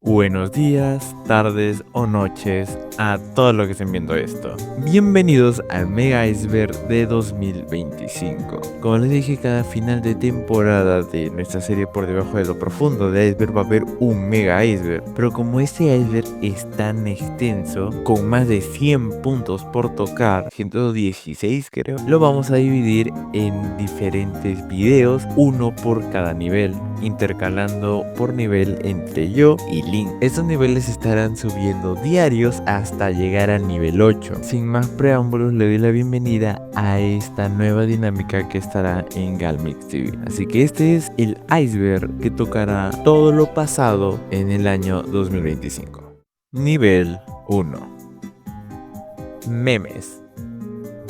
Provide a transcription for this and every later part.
Buenos días, tardes o noches a todos los que estén viendo esto. Bienvenidos al Mega Iceberg de 2025. Como les dije, cada final de temporada de nuestra serie Por Debajo de lo Profundo de Iceberg va a haber un Mega Iceberg. Pero como este iceberg es tan extenso, con más de 100 puntos por tocar, 116 creo, lo vamos a dividir en diferentes videos, uno por cada nivel, intercalando por nivel entre yo y Link. Estos niveles estarán subiendo diarios hasta llegar al nivel 8. Sin más preámbulos, le doy la bienvenida a esta nueva dinámica que estará en Galmix TV. Así que este es el iceberg que tocará todo lo pasado en el año 2025. Nivel 1. Memes.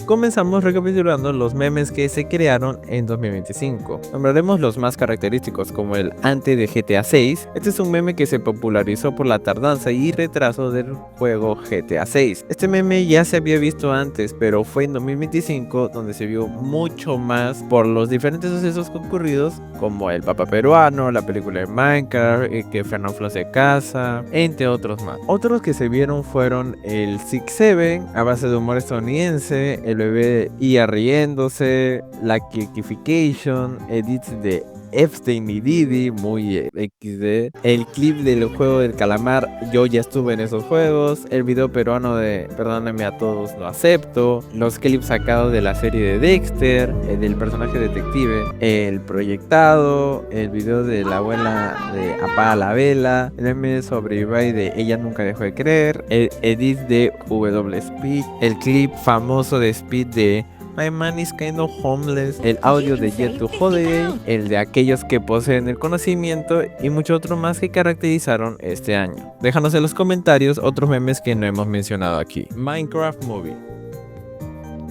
Comenzamos recapitulando los memes que se crearon en 2025. Nombraremos los más característicos, como el antes de GTA 6. Este es un meme que se popularizó por la tardanza y retraso del juego GTA 6. Este meme ya se había visto antes, pero fue en 2025 donde se vio mucho más por los diferentes sucesos concurridos, como el Papa peruano, la película de Minecraft, que Fernanfloo se casa, entre otros más. Otros que se vieron fueron el 6-7, a base de humor estadounidense, el bebé IA riéndose, la Kikification, edits de Epstein y Didi, muy XD, el clip del juego del calamar, yo ya estuve en esos juegos, el video peruano de Perdónenme a todos, lo acepto, los clips sacados de la serie de Dexter, del personaje detective, el proyectado, el video de la abuela de Apaga la Vela, el meme sobre Ibai de Ella Nunca Dejó de Creer, el edit de W Speed, el clip famoso de Speed de My Man is kind of homeless, el audio de Jet to Holiday, el de aquellos que poseen el conocimiento y mucho otro más que caracterizaron este año. Déjanos en los comentarios otros memes que no hemos mencionado aquí. Minecraft Movie.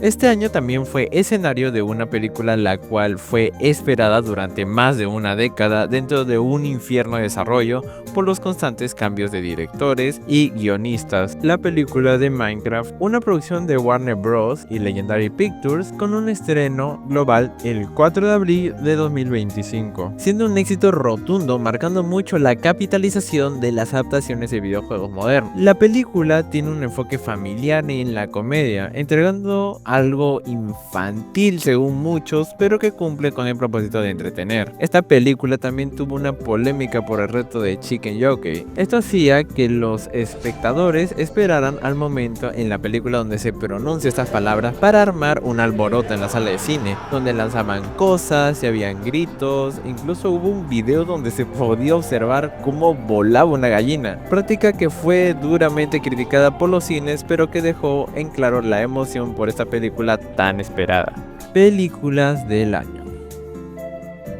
Este año también fue escenario de una película la cual fue esperada durante más de una década dentro de un infierno de desarrollo por los constantes cambios de directores y guionistas. La película de Minecraft, una producción de Warner Bros. Y Legendary Pictures, con un estreno global el 4 de abril de 2025, siendo un éxito rotundo, marcando mucho la capitalización de las adaptaciones de videojuegos modernos. La película tiene un enfoque familiar en la comedia, entregando algo infantil según muchos, pero que cumple con el propósito de entretener. Esta película también tuvo una polémica por el reto de Chicken Jockey. Esto hacía que los espectadores esperaran al momento en la película donde se pronuncia estas palabras para armar un alboroto en la sala de cine, donde lanzaban cosas y habían gritos. Incluso hubo un video donde se podía observar cómo volaba una gallina, práctica que fue duramente criticada por los cines, pero que dejó en claro la emoción por esta película tan esperada. Películas del año.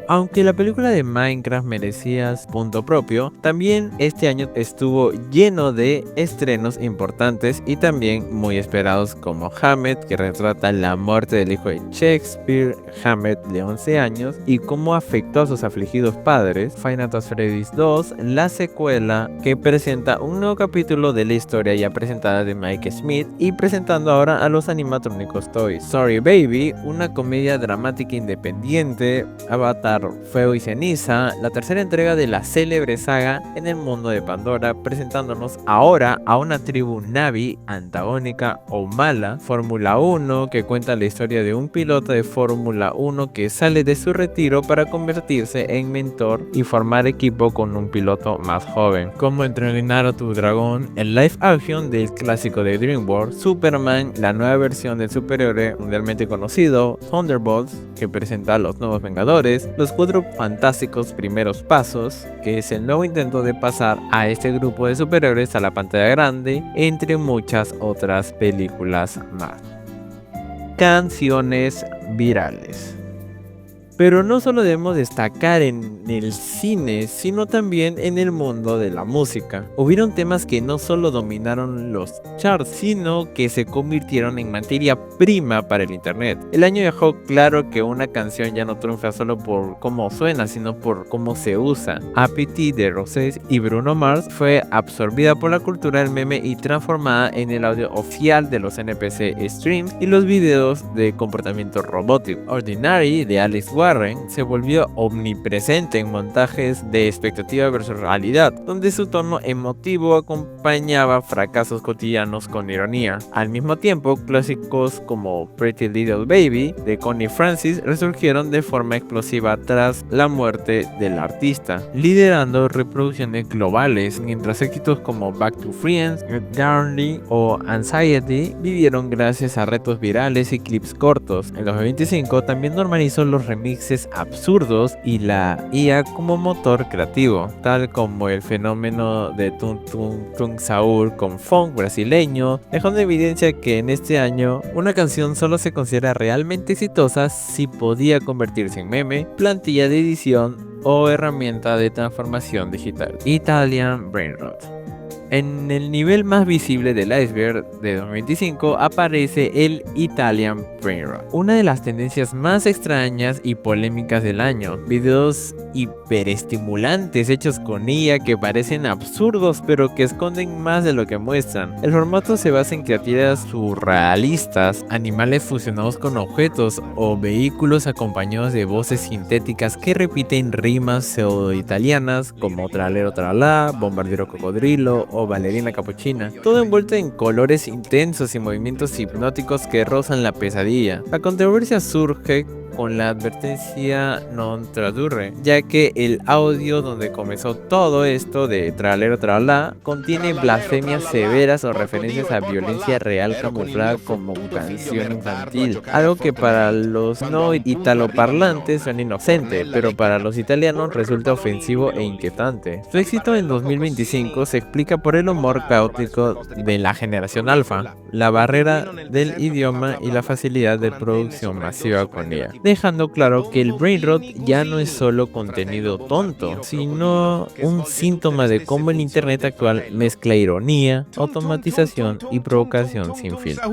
Aunque la película de Minecraft merecía punto propio, también este año estuvo lleno de estrenos importantes y también muy esperados, como Hamlet, que retrata la muerte del hijo de Shakespeare, Hamlet de 11 años y cómo afectó a sus afligidos padres, Five Nights at Freddy's 2, la secuela que presenta un nuevo capítulo de la historia ya presentada de Mike Smith y presentando ahora a los animatrónicos Toys, Sorry Baby, una comedia dramática independiente, Avatar Fuego y Ceniza, la tercera entrega de la célebre saga en el mundo de Pandora, presentándonos ahora a una tribu Na'vi antagónica o mala, Fórmula 1, que cuenta la historia de un piloto de Fórmula 1 que sale de su retiro para convertirse en mentor y formar equipo con un piloto más joven. Cómo entrenar a tu dragón, el live action del clásico de DreamWorks, Superman, la nueva versión del superhéroe mundialmente conocido, Thunderbolts, que presenta a los nuevos Vengadores, los Cuatro Fantásticos Primeros Pasos, que es el nuevo intento de pasar a este grupo de superhéroes a la pantalla grande, entre muchas otras películas más. Canciones virales. Pero no solo debemos destacar en el cine, sino también en el mundo de la música. Hubieron temas que no solo dominaron los charts, sino que se convirtieron en materia prima para el internet. El año dejó claro que una canción ya no triunfa solo por cómo suena, sino por cómo se usa. Appetite de Rosés y Bruno Mars fue absorbida por la cultura del meme y transformada en el audio oficial de los NPC streams y los videos de comportamiento robótico. Ordinary de Alex Warren se volvió omnipresente fuerte en montajes de expectativa versus realidad, donde su tono emotivo acompañaba fracasos cotidianos con ironía. Al mismo tiempo, clásicos como Pretty Little Baby de Connie Francis resurgieron de forma explosiva tras la muerte del artista, liderando reproducciones globales, mientras éxitos como Back to Friends, Darling o Anxiety vivieron gracias a retos virales y clips cortos. En 2025 también normalizó los remixes absurdos y la IA como motor creativo, tal como el fenómeno de Tum Tum Tum Saúl con funk brasileño, dejando en evidencia que en este año una canción solo se considera realmente exitosa si podía convertirse en meme, plantilla de edición o herramienta de transformación digital. Italian Brainrot. En el nivel más visible del iceberg de 2025 aparece el Italian Brainrot, una de las tendencias más extrañas y polémicas del año. Videos hiperestimulantes hechos con IA que parecen absurdos pero que esconden más de lo que muestran. El formato se basa en criaturas surrealistas, animales fusionados con objetos o vehículos acompañados de voces sintéticas que repiten rimas pseudo-italianas como tralero tralá, bombardero cocodrilo o bailarina capuchina, todo envuelto en colores intensos y movimientos hipnóticos que rozan la pesadilla. La controversia surge con la advertencia non tradurre, ya que el audio donde comenzó todo esto de tralero tralá contiene blasfemias severas o referencias a violencia real camuflada como canción infantil, algo que para los no italoparlantes suena inocente, pero para los italianos resulta ofensivo e inquietante. Su éxito en 2025 se explica por el humor caótico de la generación alfa, la barrera del idioma y la facilidad de producción masiva con ella, dejando claro que el brainrot ya no es solo contenido tonto, sino un síntoma de cómo el internet actual mezcla ironía, automatización y provocación sin filtro.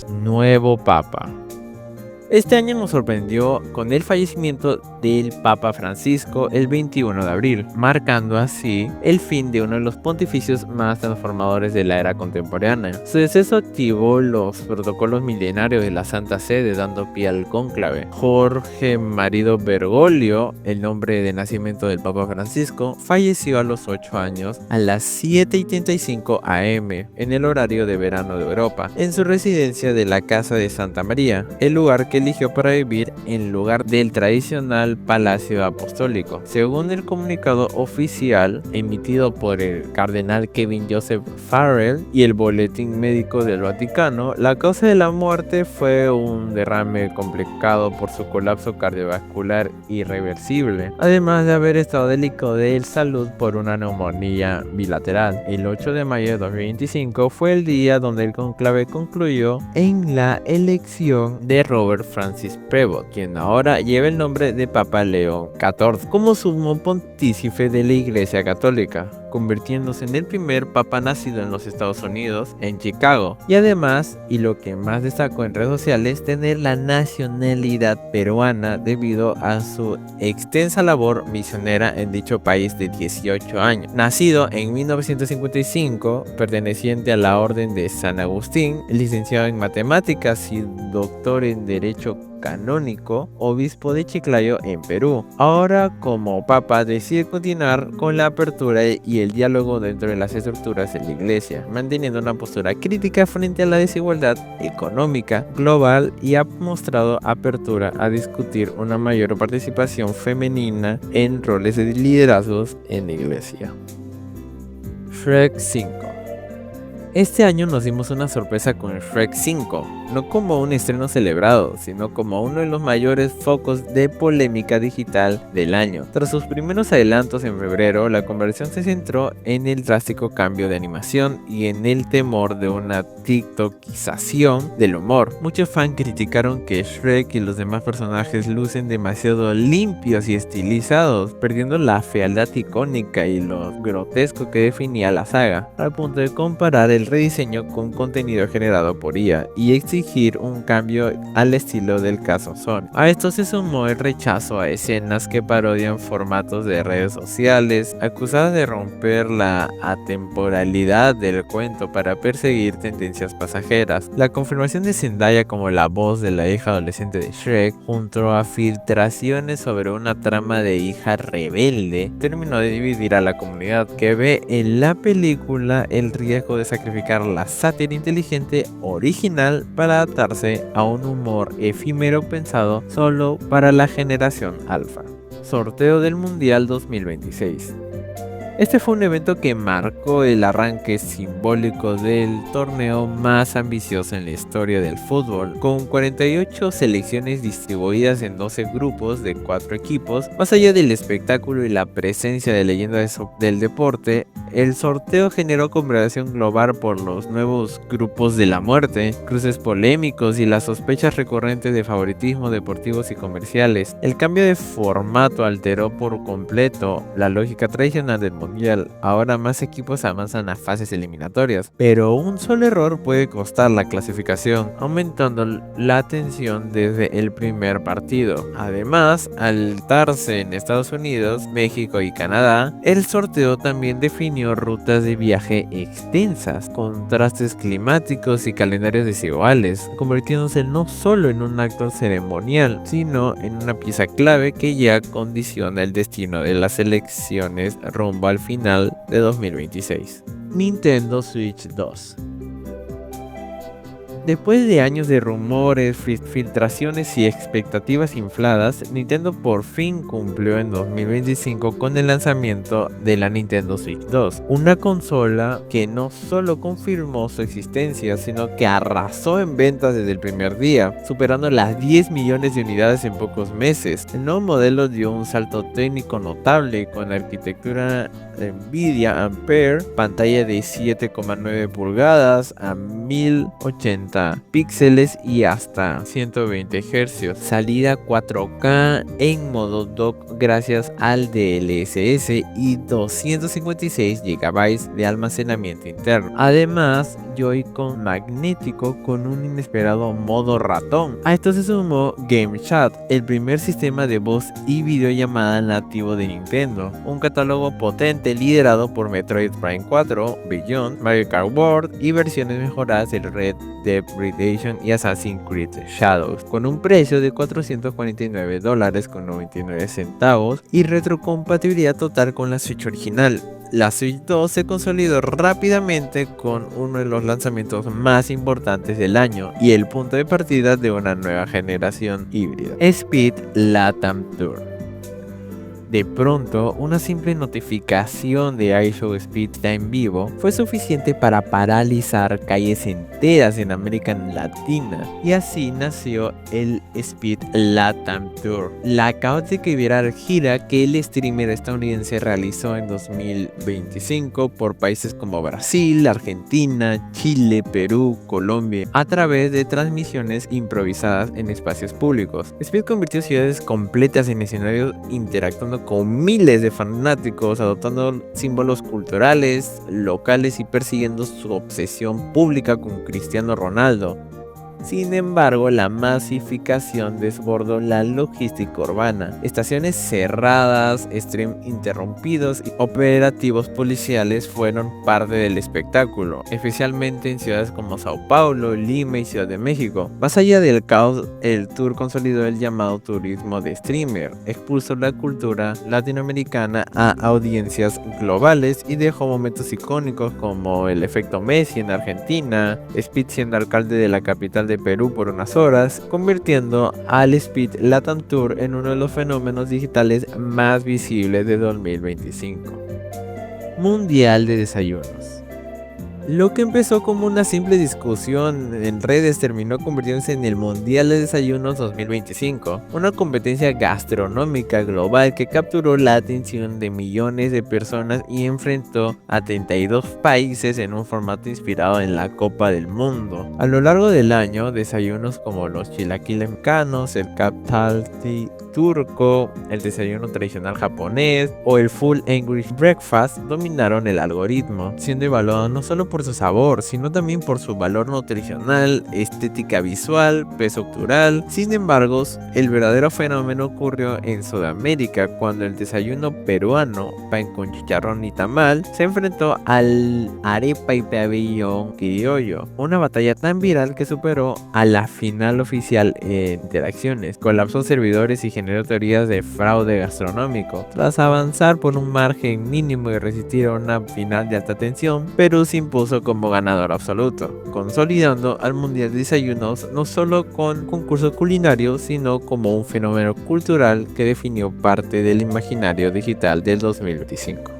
Nuevo Papa. Este año nos sorprendió con el fallecimiento del Papa Francisco el 21 de abril, marcando así el fin de uno de los pontificios más transformadores de la era contemporánea. Su deceso activó los protocolos milenarios de la Santa Sede, dando pie al cónclave. Jorge Marido Bergoglio, el nombre de nacimiento del Papa Francisco, falleció a los 8 años a las 7:35 am en el horario de verano de Europa, en su residencia de la Casa de Santa María, el lugar que eligió para vivir en lugar del tradicional Palacio Apostólico. Según el comunicado oficial emitido por el cardenal Kevin Joseph Farrell y el Boletín Médico del Vaticano, la causa de la muerte fue un derrame complicado por su colapso cardiovascular irreversible, además de haber estado delicado de salud por una neumonía bilateral. El 8 de mayo de 2025 fue el día donde el conclave concluyó en la elección de Robert Francis Prevost, quien ahora lleva el nombre de Papa León XIV como sumo pontífice de la Iglesia Católica, convirtiéndose en el primer papa nacido en los Estados Unidos, en Chicago, y además, y lo que más destacó en redes sociales, tener la nacionalidad peruana debido a su extensa labor misionera en dicho país de 18 años. Nacido en 1955, perteneciente a la Orden de San Agustín, licenciado en matemáticas y doctor en Derecho Canónico, obispo de Chiclayo en Perú. Ahora como papa decide continuar con la apertura y el diálogo dentro de las estructuras de la iglesia, manteniendo una postura crítica frente a la desigualdad económica global y ha mostrado apertura a discutir una mayor participación femenina en roles de liderazgos en la iglesia. Shrek 5. Este año nos dimos una sorpresa con Shrek 5, no como un estreno celebrado, sino como uno de los mayores focos de polémica digital del año. Tras sus primeros adelantos en febrero, la conversación se centró en el drástico cambio de animación y en el temor de una tiktokización del humor. Muchos fans criticaron que Shrek y los demás personajes lucen demasiado limpios y estilizados, perdiendo la fealdad icónica y lo grotesco que definía la saga, al punto de comparar el el rediseño con contenido generado por IA y exigir un cambio al estilo del caso Son. A esto se sumó el rechazo a escenas que parodian formatos de redes sociales, acusadas de romper la atemporalidad del cuento para perseguir tendencias pasajeras. La confirmación de Zendaya como la voz de la hija adolescente de Shrek, junto a filtraciones sobre una trama de hija rebelde, terminó de dividir a la comunidad, que ve en la película el riesgo de sacrificar la sátira inteligente original para adaptarse a un humor efímero pensado solo para la generación alfa. Sorteo del Mundial 2026. Este fue un evento que marcó el arranque simbólico del torneo más ambicioso en la historia del fútbol, con 48 selecciones distribuidas en 12 grupos de 4 equipos. Más allá del espectáculo y la presencia de leyendas del deporte, el sorteo generó conversación global por los nuevos grupos de la muerte, cruces polémicos y las sospechas recurrentes de favoritismo deportivos y comerciales. El cambio de formato alteró por completo la lógica tradicional del mundial. Ahora más equipos avanzan a fases eliminatorias, pero un solo error puede costar la clasificación, aumentando la tensión desde el primer partido. Además, al darse en Estados Unidos, México y Canadá, el sorteo también definió rutas de viaje extensas, contrastes climáticos y calendarios desiguales, convirtiéndose no solo en un acto ceremonial, sino en una pieza clave que ya condiciona el destino de las elecciones rumbo al final de 2026. Nintendo Switch 2. Después de años de rumores, filtraciones y expectativas infladas, Nintendo por fin cumplió en 2025 con el lanzamiento de la Nintendo Switch 2, una consola que no solo confirmó su existencia, sino que arrasó en ventas desde el primer día, superando las 10 millones de unidades en pocos meses. El nuevo modelo dio un salto técnico notable con arquitectura Nvidia Ampere, pantalla de 7,9 pulgadas a 1080 píxeles y hasta 120 Hz, salida 4K en modo dock gracias al DLSS y 256 GB de almacenamiento interno. Además, Joy-Con magnético con un inesperado modo ratón. A esto se sumó Game Chat, el primer sistema de voz y videollamada nativo de Nintendo, un catálogo potente liderado por Metroid Prime 4, Beyond, Mario Kart World y versiones mejoradas del Red Dead Redemption y Assassin's Creed Shadows, con un precio de $449.99 y retrocompatibilidad total con la Switch original. La Switch 2 se consolidó rápidamente con uno de los lanzamientos más importantes del año y el punto de partida de una nueva generación híbrida, Speed Latam Tour. De pronto, una simple notificación de iShow Speed está en vivo fue suficiente para paralizar calles enteras en América Latina, y así nació el Speed Latam Tour, la caótica y viral gira que el streamer estadounidense realizó en 2025 por países como Brasil, Argentina, Chile, Perú, Colombia, a través de transmisiones improvisadas en espacios públicos. Speed convirtió ciudades completas en escenarios interactuando con miles de fanáticos, adoptando símbolos culturales, locales y persiguiendo su obsesión pública con Cristiano Ronaldo. Sin embargo, la masificación desbordó la logística urbana. Estaciones cerradas, stream interrumpidos y operativos policiales fueron parte del espectáculo, especialmente en ciudades como Sao Paulo, Lima y Ciudad de México. Más allá del caos, el tour consolidó el llamado turismo de streamer, expulsó la cultura latinoamericana a audiencias globales y dejó momentos icónicos como el efecto Messi en Argentina, Speed siendo alcalde de la capital de Perú por unas horas, convirtiendo al Speed Latam Tour en uno de los fenómenos digitales más visibles de 2025. Mundial de desayunos. Lo que empezó como una simple discusión en redes terminó convirtiéndose en el Mundial de Desayunos 2025, una competencia gastronómica global que capturó la atención de millones de personas y enfrentó a 32 países en un formato inspirado en la Copa del Mundo. A lo largo del año, desayunos como los chilaquiles mexicanos, el captalti turco, el desayuno tradicional japonés o el full English breakfast dominaron el algoritmo, siendo evaluado no solo por su sabor, sino también por su valor nutricional, estética visual, peso cultural. Sin embargo, el verdadero fenómeno ocurrió en Sudamérica cuando el desayuno peruano, pan con chicharrón y tamal, se enfrentó al arepa y pabellón criollo, una batalla tan viral que superó a la final oficial en interacciones, colapsó servidores y generó teorías de fraude gastronómico. Tras avanzar por un margen mínimo y resistir a una final de alta tensión, Perú se impuso como ganador absoluto, consolidando al Mundial de Desayunos no solo con concursos culinarios, sino como un fenómeno cultural que definió parte del imaginario digital del 2025.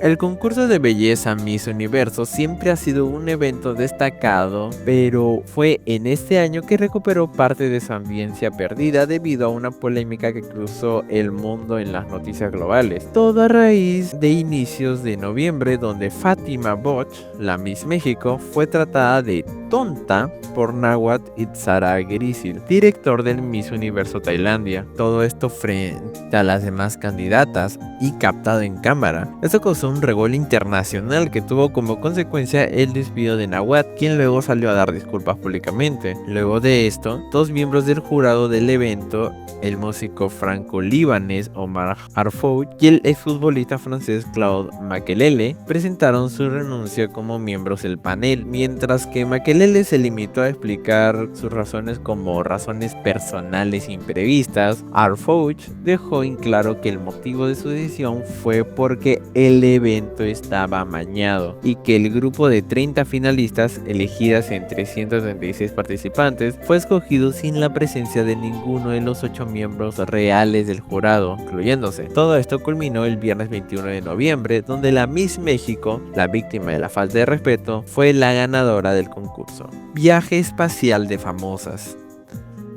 El concurso de belleza Miss Universo siempre ha sido un evento destacado, pero fue en este año que recuperó parte de su audiencia perdida debido a una polémica que cruzó el mundo en las noticias globales. Todo a raíz de inicios de noviembre, donde Fátima Boch, la Miss México, fue tratada de tonta por Nawat Itzara Grisil, director del Miss Universo Tailandia. Todo esto frente a las demás candidatas y captado en cámara. Esto causó un revuelo internacional que tuvo como consecuencia el despido de Nawat, quien luego salió a dar disculpas públicamente. Luego de esto, dos miembros del jurado del evento, el músico franco-libanés Omar Harfoud y el exfutbolista francés Claude Makelele, presentaron su renuncia como miembros del panel, mientras que Makelele se limitó a explicar sus razones como razones personales imprevistas. Harfoud dejó en claro que el motivo de su decisión fue porque el evento estaba amañado y que el grupo de 30 finalistas elegidas entre 136 participantes fue escogido sin la presencia de ninguno de los 8 miembros reales del jurado, incluyéndose. Todo esto culminó el viernes 21 de noviembre, donde la Miss México, la víctima de la falta de respeto, fue la ganadora del concurso. Viaje espacial de famosas.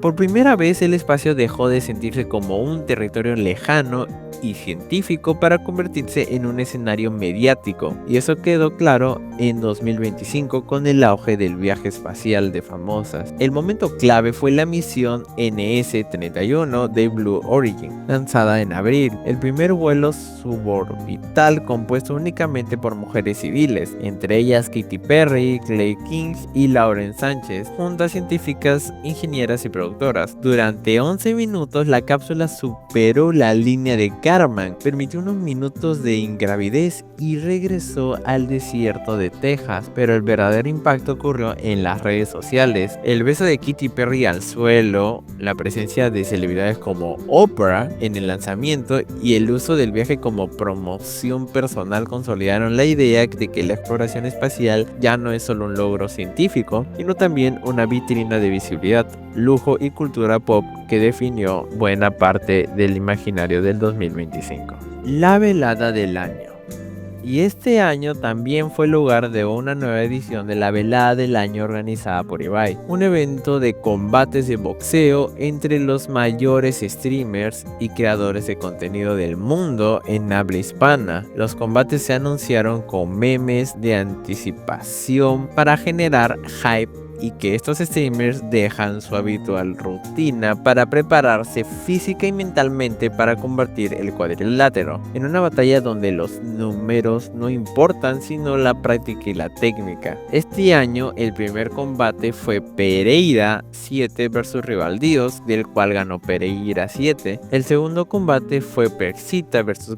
Por primera vez el espacio dejó de sentirse como un territorio lejano y científico para convertirse en un escenario mediático, y eso quedó claro en 2025 con el auge del viaje espacial de famosas. El momento clave fue la misión NS-31 de Blue Origin, lanzada en abril, el primer vuelo suborbital compuesto únicamente por mujeres civiles, entre ellas Katy Perry, Claire King y Lauren Sánchez, juntas científicas, ingenieras y productoras. Durante 11 minutos la cápsula superó la línea de Kármán, permitió unos minutos de ingravidez y regresó al desierto de Texas, pero el verdadero impacto ocurrió en las redes sociales. El beso de Katy Perry al suelo, la presencia de celebridades como Oprah en el lanzamiento y el uso del viaje como promoción personal consolidaron la idea de que la exploración espacial ya no es solo un logro científico, sino también una vitrina de visibilidad, lujo y cultura pop que definió buena parte del imaginario del 2025. La velada del año. Y este año también fue lugar de una nueva edición de la velada del año organizada por Ibai, un evento de combates de boxeo entre los mayores streamers y creadores de contenido del mundo en habla hispana. Los combates se anunciaron con memes de anticipación para generar hype y que estos streamers dejan su habitual rutina para prepararse física y mentalmente para convertir el cuadrilátero en una batalla donde los números no importan sino la práctica y la técnica. Este año el primer combate fue Pereira 7 vs Rivaldíos, del cual ganó Pereira 7. El segundo combate fue Persita vs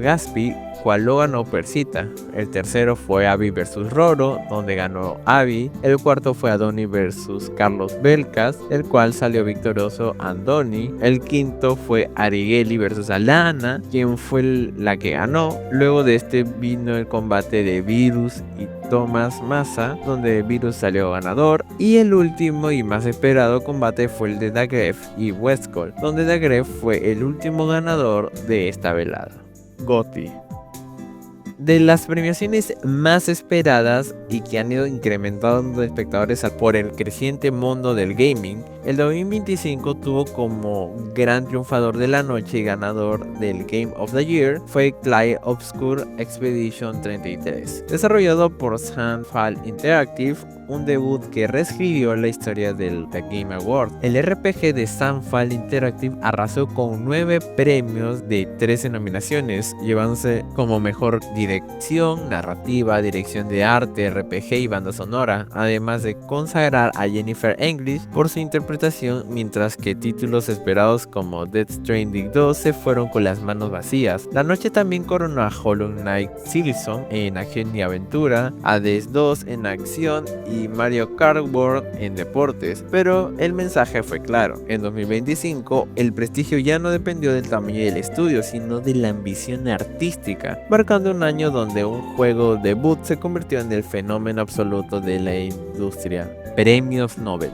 Gaspi, cual lo ganó Persita. El tercero fue Abby vs Roro, donde ganó Abby. El cuarto fue Andoni vs Carlos Belcas, el cual salió victorioso Andoni. El quinto fue Arigeli vs Alana, quien fue la que ganó. Luego de este vino el combate de Virus y Thomas Massa, donde Virus salió ganador. Y el último y más esperado combate fue el de Dagref y Westcol, donde Dagref fue el último ganador de esta velada. GOTY. De las premiaciones más esperadas y que han ido incrementando espectadores por el creciente mundo del gaming, el 2025 tuvo como gran triunfador de la noche y ganador del Game of the Year fue Clair Obscur Expedition 33, desarrollado por Sandfall Interactive, un debut que reescribió la historia del The Game Awards. El RPG de Sunfall Interactive arrasó con 9 premios de 13 nominaciones, llevándose como mejor dirección, narrativa, dirección de arte, RPG y banda sonora, además de consagrar a Jennifer English por su interpretación, mientras que títulos esperados como Death Stranding 2 se fueron con las manos vacías. La noche también coronó a Hollow Knight Silksong en acción y aventura, Hades 2 en acción y Mario Kart World en deportes, pero el mensaje fue claro. En 2025 el prestigio ya no dependió del tamaño del estudio, sino de la ambición artística, marcando un año donde un juego debut se convirtió en el fenómeno absoluto de la industria. Premios Nobel.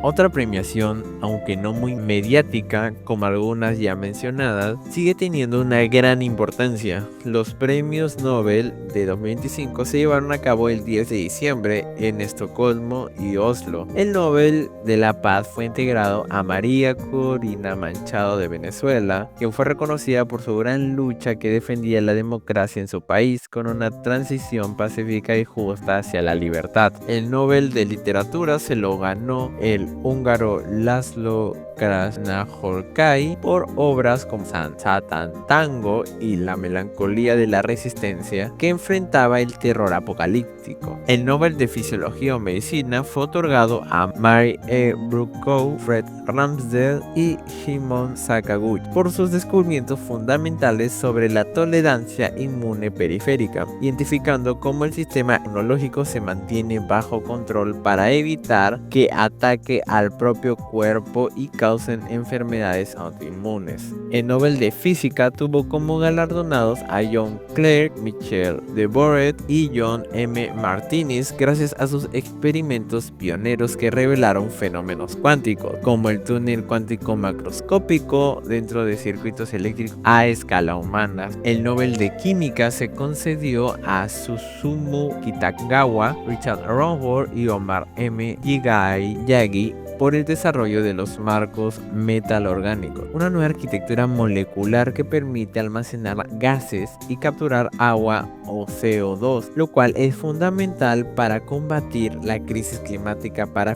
Otra premiación, aunque no muy mediática como algunas ya mencionadas, sigue teniendo una gran importancia. Los premios Nobel de 2025 se llevaron a cabo el 10 de diciembre en Estocolmo y Oslo. El Nobel de la Paz fue integrado a María Corina Machado de Venezuela, quien fue reconocida por su gran lucha que defendía la democracia en su país con una transición pacífica y justa hacia la libertad. El Nobel de Literatura se lo ganó el húngaro László Krasznahorkai por obras como Satan Tango y La melancolía de la resistencia, que enfrentaba el terror apocalíptico. El Nobel de Fisiología o Medicina fue otorgado a Mary E. Brucow, Fred Ramsdell y Shimon Sakaguchi por sus descubrimientos fundamentales sobre la tolerancia inmune periférica, identificando cómo el sistema inmunológico se mantiene bajo control para evitar que ataque al propio cuerpo y causen enfermedades autoinmunes. El Nobel de Física tuvo como galardonados a John Clerk, Michel Deboret y John M. Martinez gracias a sus experimentos pioneros que revelaron fenómenos cuánticos, como el túnel cuántico macroscópico dentro de circuitos eléctricos a escala humana. El Nobel de Química se concedió a Susumu Kitagawa, Richard Rutherford y Omar M. Yagi por el desarrollo de los marcos metalorgánicos, una nueva arquitectura molecular que permite almacenar gases y capturar agua o CO2, lo cual es fundamental para combatir la crisis climática. Para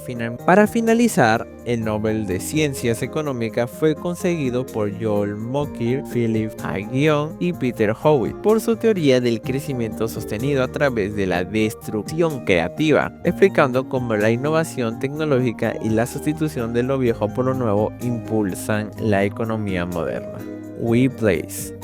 finalizar, el Nobel de Ciencias Económicas fue conseguido por Joel Mokyr, Philip Aghion y Peter Howitt por su teoría del crecimiento sostenido a través de la destrucción creativa, explicando cómo la innovación tecnológica y la sustitución de lo viejo por lo nuevo impulsan la economía moderna. WePlace.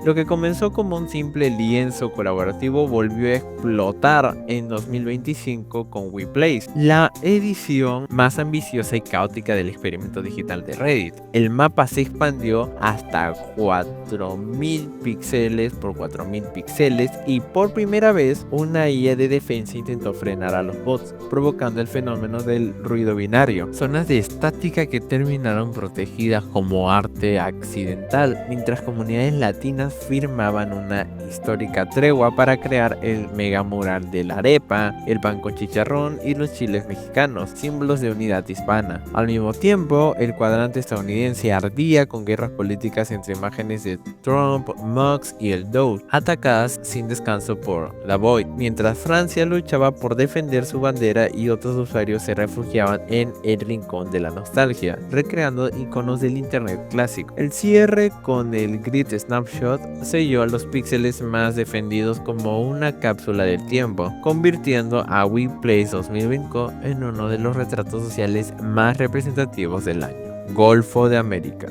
Lo que comenzó como un simple lienzo colaborativo volvió a explotar en 2025 con WePlace, la edición más ambiciosa y caótica del experimento digital de Reddit. El mapa se expandió hasta 4000 píxeles por 4000 píxeles y por primera vez una IA de defensa intentó frenar a los bots, provocando el fenómeno del ruido binario, zonas de estática que terminaron protegidas como arte accidental, mientras comunidades latinas firmaban una histórica tregua para crear el mega mural de la arepa, el pan con chicharrón y los chiles mexicanos, símbolos de unidad hispana. Al mismo tiempo, el cuadrante estadounidense ardía con guerras políticas entre imágenes de Trump, Musk y el Doge, atacadas sin descanso por la Void, mientras Francia luchaba por defender su bandera y otros usuarios se refugiaban en el rincón de la nostalgia, recreando iconos del internet clásico. El cierre con el Grid Snapshot selló a los píxeles más defendidos como una cápsula del tiempo, convirtiendo a WePlace 2025 en uno de los retratos sociales más representativos del año. Golfo de América.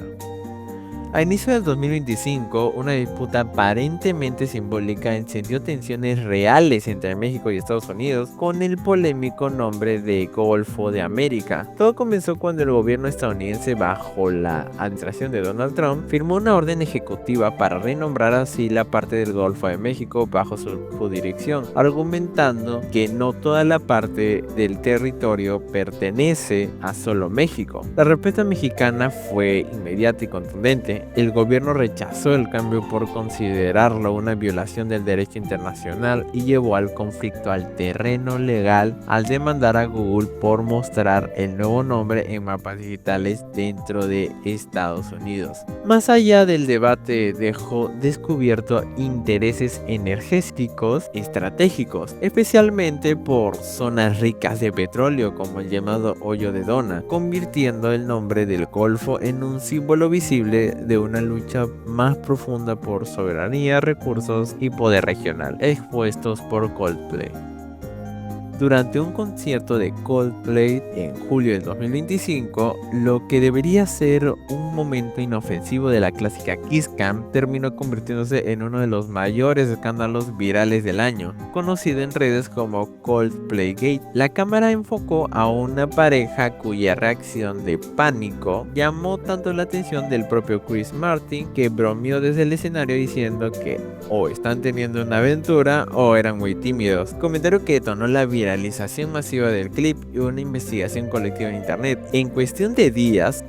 A inicio del 2025, una disputa aparentemente simbólica encendió tensiones reales entre México y Estados Unidos con el polémico nombre de Golfo de América. Todo comenzó cuando el gobierno estadounidense, bajo la administración de Donald Trump, firmó una orden ejecutiva para renombrar así la parte del Golfo de México bajo su jurisdicción, argumentando que no toda la parte del territorio pertenece a solo México. La respuesta mexicana fue inmediata y contundente. 2014, el gobierno rechazó el cambio por considerarlo una violación del derecho internacional y llevó al conflicto al terreno legal al demandar a Google por mostrar el nuevo nombre en mapas digitales dentro de Estados Unidos. Más allá del debate, dejó descubierto intereses energéticos estratégicos, especialmente por zonas ricas de petróleo como el llamado Hoyo de Dona, convirtiendo el nombre del Golfo en un símbolo visible de una lucha más profunda por soberanía, recursos y poder regional, expuestos por Coldplay. Durante un concierto de Coldplay en julio del 2025, lo que debería ser un momento inofensivo de la clásica Kiss Cam terminó convirtiéndose en uno de los mayores escándalos virales del año, conocido en redes como Coldplay Gate. La cámara enfocó a una pareja cuya reacción de pánico llamó tanto la atención del propio Chris Martin, que bromeó desde el escenario diciendo que o están teniendo una aventura o eran muy tímidos, comentario que detonó la viralización masiva del clip y una investigación colectiva en internet. En cuestión de días,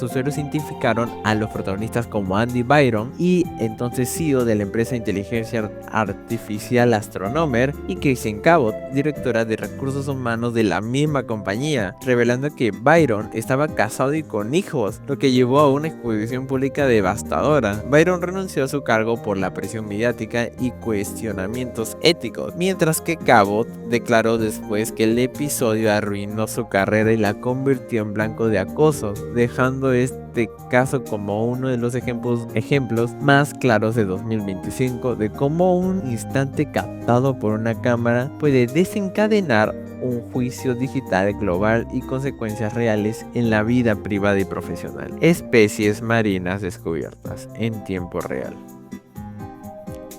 usuarios identificaron a los protagonistas como Andy Byron y entonces CEO de la empresa de inteligencia artificial Astronomer, y Kirsten Cabot, directora de recursos humanos de la misma compañía, revelando que Byron estaba casado y con hijos, lo que llevó a una exposición pública devastadora. Byron renunció a su cargo por la presión mediática y cuestionamientos éticos, mientras que Cabot declaró después que el episodio arruinó su carrera y la convirtió en blanco de acoso, dejando este caso como uno de los ejemplos más claros de 2025 de cómo un instante captado por una cámara puede desencadenar un juicio digital global y consecuencias reales en la vida privada y profesional. Especies marinas descubiertas en tiempo real.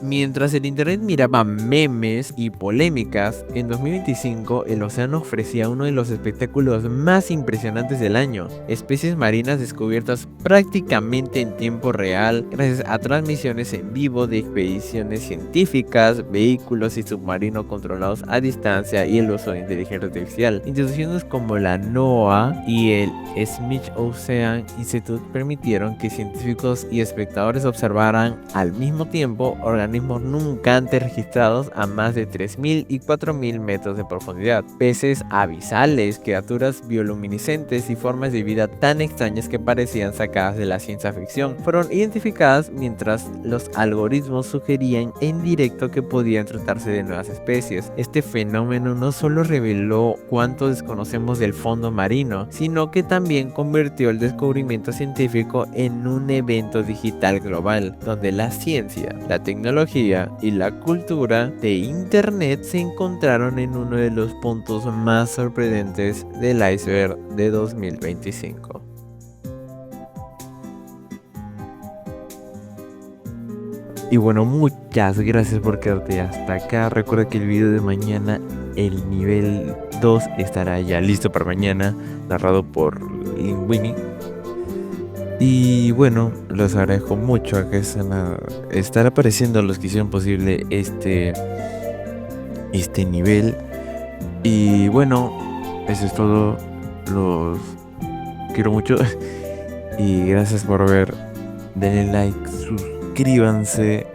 Mientras el internet miraba memes y polémicas, en 2025 el océano ofrecía uno de los espectáculos más impresionantes del año: especies marinas descubiertas prácticamente en tiempo real gracias a transmisiones en vivo de expediciones científicas, vehículos y submarinos controlados a distancia y el uso de inteligencia artificial. Instituciones como la NOAA y el Smith Ocean Institute permitieron que científicos y espectadores observaran al mismo tiempo organismos nunca antes registrados a más de 3.000 y 4.000 metros de profundidad, peces abisales, criaturas bioluminiscentes y formas de vida tan extrañas que parecían sacadas de la ciencia ficción fueron identificadas, mientras los algoritmos sugerían en directo que podían tratarse de nuevas especies. Este fenómeno no solo reveló cuánto desconocemos del fondo marino, sino que también convirtió el descubrimiento científico en un evento digital global, donde la ciencia, la tecnología y la cultura de internet se encontraron en uno de los puntos más sorprendentes del iceberg de 2025. Y bueno, muchas gracias por quedarte hasta acá. Recuerda que el video de mañana, el nivel 2, estará ya listo para mañana, narrado por Linguini. Y bueno, los agradezco mucho a que estar apareciendo los que hicieron posible este nivel. Y bueno, eso es todo. Los quiero mucho. Y gracias por ver. Denle like, suscríbanse.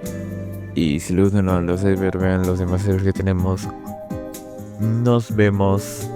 Y si les gustan los servers, vean los demás servers que tenemos. Nos vemos